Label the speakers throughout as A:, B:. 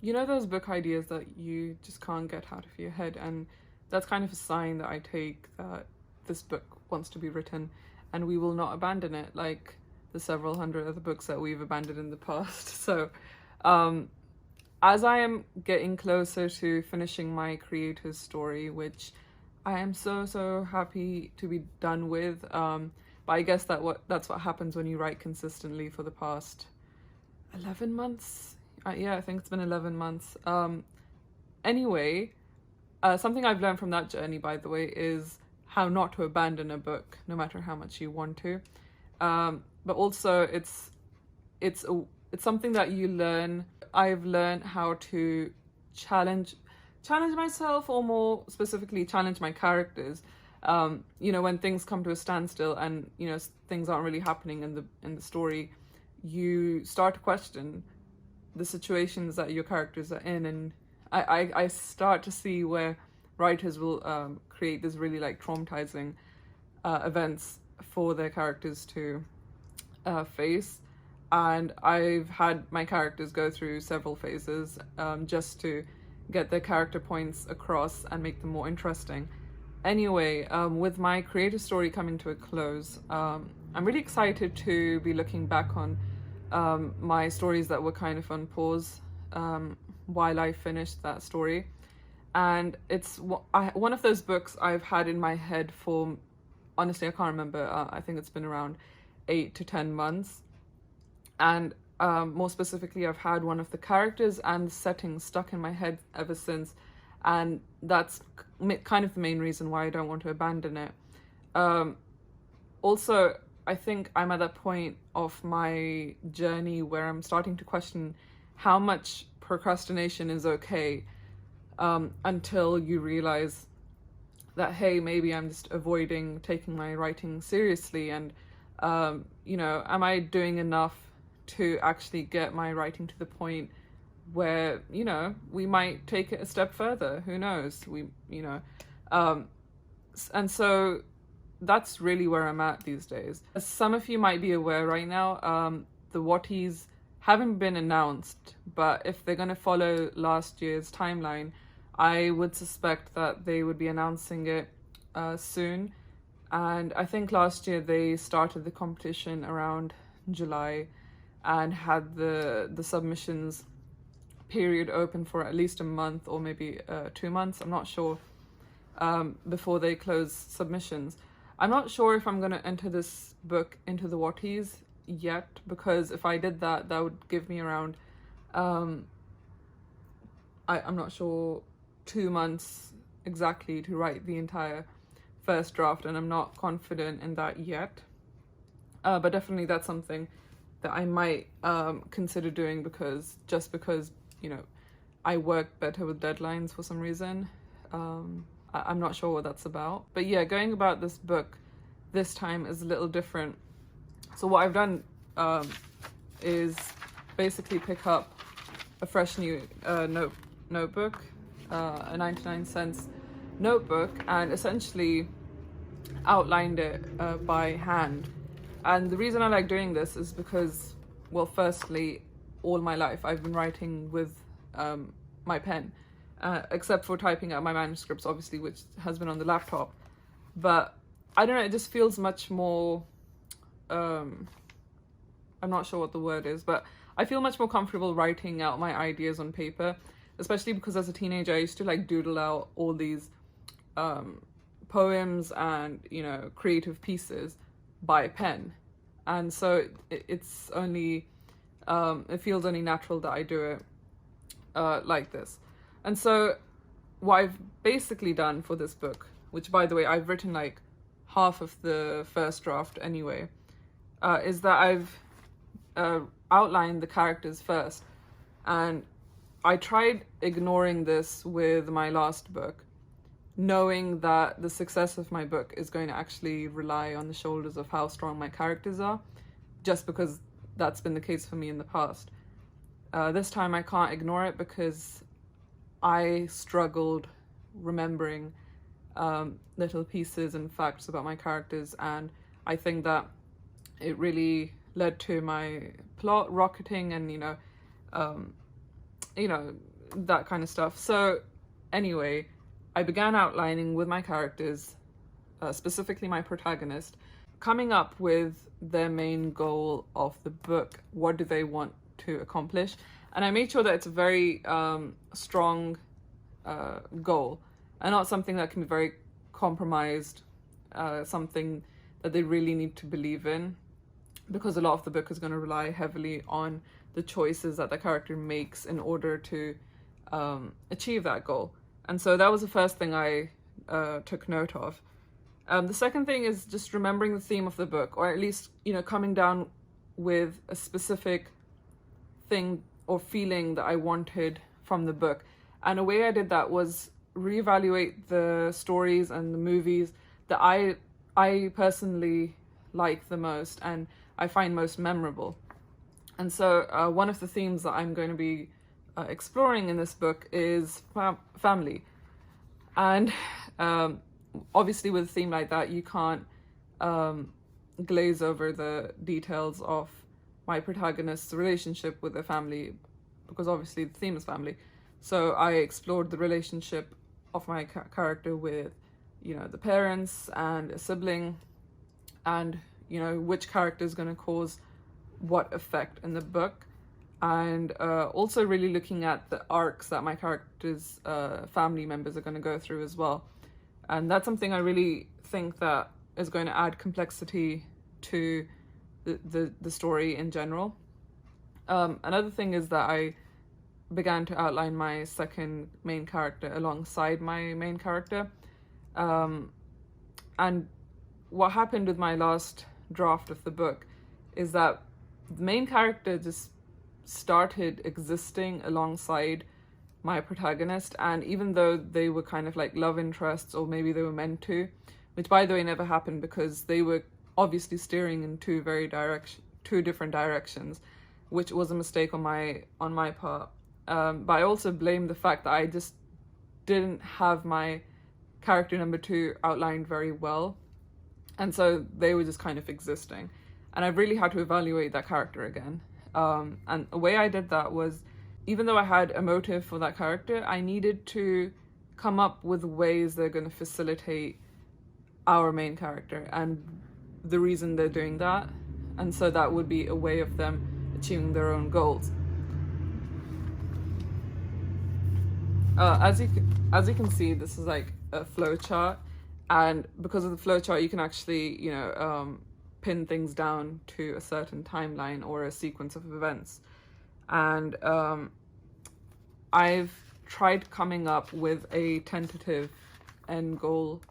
A: You know those book ideas that you just can't get out of your head, and that's kind of a sign that I take that this book wants to be written, and we will not abandon it like the several hundred other books that we've abandoned in the past. So, um, as I am getting closer to finishing my creator's story, which I am so happy to be done with, but I guess that's what happens when you write consistently for the past 11 months. Yeah, I think it's been 11 months. Anyway, something I've learned from that journey, by the way, is how not to abandon a book, no matter how much you want to. But also, it's something that you learn. I've learned how to challenge myself, or more specifically, challenge my characters. When things come to a standstill and things aren't really happening in the story, you start to question the situations that your characters are in, and I start to see where writers will create this really like traumatizing events for their characters to face. And I've had my characters go through several phases just to get their character points across and make them more interesting. Anyway, with my creative story coming to a close, I'm really excited to be looking back on my stories that were kind of on pause while I finished that story. And it's one of those books I've had in my head for, honestly, I can't remember. I think it's been around 8 to 10 months. And more specifically, I've had one of the characters and the setting stuck in my head ever since. And that's kind of the main reason why I don't want to abandon it. Also, I think I'm at that point of my journey where I'm starting to question how much procrastination is okay, until you realize that, hey, maybe I'm just avoiding taking my writing seriously, and am I doing enough to actually get my writing to the point where we might take it a step further? Who knows? And so that's really where I'm at these days. As some of you might be aware right now, the watties haven't been announced, but if they're going to follow last year's timeline, I would suspect that they would be announcing it soon. And I think last year they started the competition around July and had the submissions period open for at least a month, or maybe 2 months, I'm not sure, before they close submissions. I'm not sure if I'm going to enter this book into the watties yet, because if I did that, that would give me around, I'm not sure, 2 months exactly to write the entire first draft, and I'm not confident in that yet. But definitely that's something that I might consider doing, because I work better with deadlines for some reason. I'm not sure what that's about. But yeah, going about this book this time is a little different. So what I've done is basically pick up a fresh new notebook, a 99-cent notebook, and essentially outlined it by hand. And the reason I like doing this is because, well, firstly, all my life I've been writing with my pen, except for typing out my manuscripts, obviously, which has been on the laptop. But I don't know, it just feels much more, I'm not sure what the word is, but I feel much more comfortable writing out my ideas on paper, especially because as a teenager I used to like doodle out all these poems and creative pieces by pen, and so it's only it feels only natural that I do it like this. And so what I've basically done for this book, which by the way I've written like half of the first draft anyway, is that I've outlined the characters first. And I tried ignoring this with my last book, knowing that the success of my book is going to actually rely on the shoulders of how strong my characters are, just because that's been the case for me in the past. This time I can't ignore it, because I struggled remembering little pieces and facts about my characters, and I think that it really led to my plot rocketing, and you know, that kind of stuff. So anyway, I began outlining with my characters, specifically my protagonist, coming up with their main goal of the book. What do they want to accomplish? And I made sure that it's a very strong goal, and not something that can be very compromised, something that they really need to believe in, because a lot of the book is going to rely heavily on the choices that the character makes in order to achieve that goal. And so that was the first thing I took note of. The second thing is just remembering the theme of the book, or at least, you know, coming down with a specific thing or feeling that I wanted from the book. And a way I did that was reevaluate the stories and the movies that I personally like the most and I find most memorable. And so one of the themes that I'm going to be exploring in this book is family. And obviously with a theme like that, you can't glaze over the details of my protagonist's relationship with their family, because obviously the theme is family. So I explored the relationship of my character with, you know, the parents and a sibling, and, you know, which character is going to cause what effect in the book. And also really looking at the arcs that my character's family members are going to go through as well. And that's something I really think that is going to add complexity to the story in general. Another thing is that I began to outline my second main character alongside my main character. And what happened with my last draft of the book is that the main character just started existing alongside my protagonist, and even though they were kind of like love interests, or maybe they were meant to, which by the way never happened because they were obviously steering in two different directions, which was a mistake on my part. But I also blame the fact that I just didn't have my character number 2 outlined very well, and so they were just kind of existing, and I really had to evaluate that character again. And the way I did that was, even though I had a motive for that character, I needed to come up with ways they're going to facilitate our main character and the reason they're doing that. And so that would be a way of them achieving their own goals. As you can see, this is like a flow chart, and because of the flow chart, you can actually, you know, pin things down to a certain timeline or a sequence of events. And I've tried coming up with a tentative end goal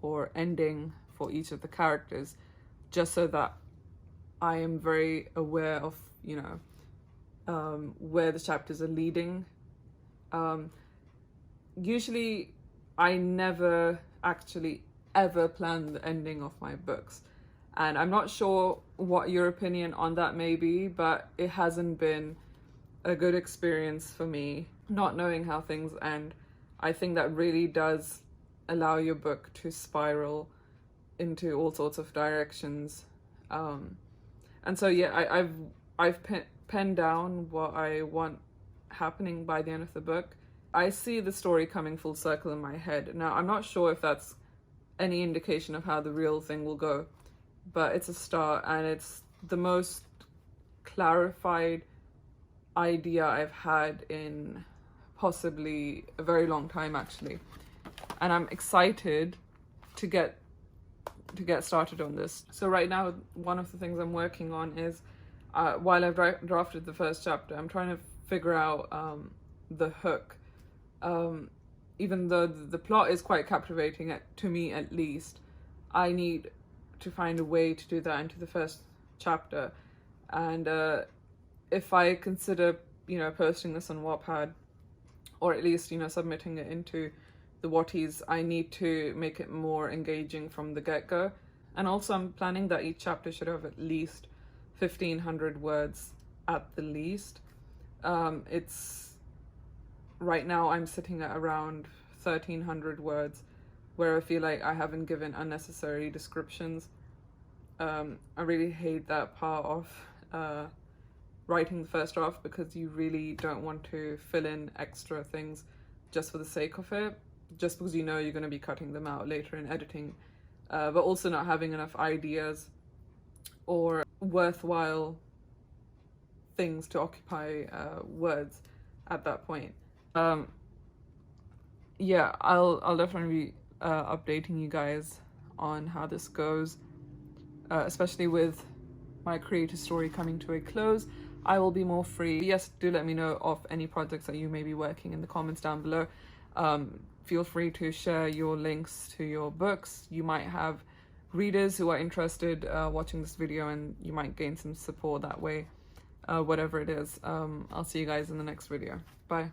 A: or ending for each of the characters, just so that I am very aware of, you know, where the chapters are leading. Usually I never actually ever plan the ending of my books, and I'm not sure what your opinion on that may be, but it hasn't been a good experience for me not knowing how things end. I think that really does allow your book to spiral into all sorts of directions. And so yeah, I've penned down what I want happening by the end of the book. I see the story coming full circle in my head. Now, I'm not sure if that's any indication of how the real thing will go, but it's a start, and it's the most clarified idea I've had in possibly a very long time, actually. And I'm excited to get started on this. So right now, one of the things I'm working on is, while I've drafted the first chapter, I'm trying to figure out the hook. Even though the plot is quite captivating, to me at least, I need to find a way to do that into the first chapter. And if I consider, you know, posting this on Wattpad, or at least, you know, submitting it into the Watties, I need to make it more engaging from the get-go. And also I'm planning that each chapter should have at least 1,500 words at the least. Right now I'm sitting at around 1,300 words, where I feel like I haven't given unnecessary descriptions. I really hate that part of writing the first draft, because you really don't want to fill in extra things just for the sake of it, just because you know you're going to be cutting them out later in editing, but also not having enough ideas or worthwhile things to occupy words at that point. Yeah, I'll definitely be updating you guys on how this goes, especially with my creative story coming to a close. I will be more free. Yes, do let me know of any projects that you may be working in the comments down below. Feel free to share your links to your books. You might have readers who are interested watching this video, and you might gain some support that way. Whatever it is. I'll see you guys in the next video. Bye.